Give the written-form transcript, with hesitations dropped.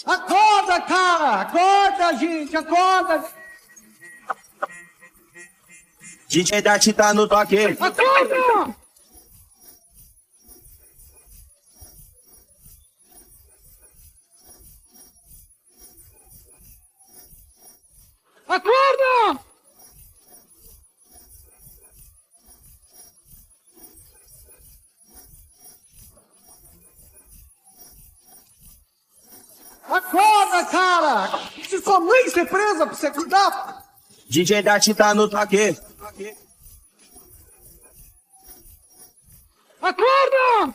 Acorda, cara! Acorda, gente! Acorda! DJ Dart tá no toque. Acorda! Acorda! Acorda, cara! Se sua mãe ser presa pra você cuidar! DJ Dart tá no toque. Acorda!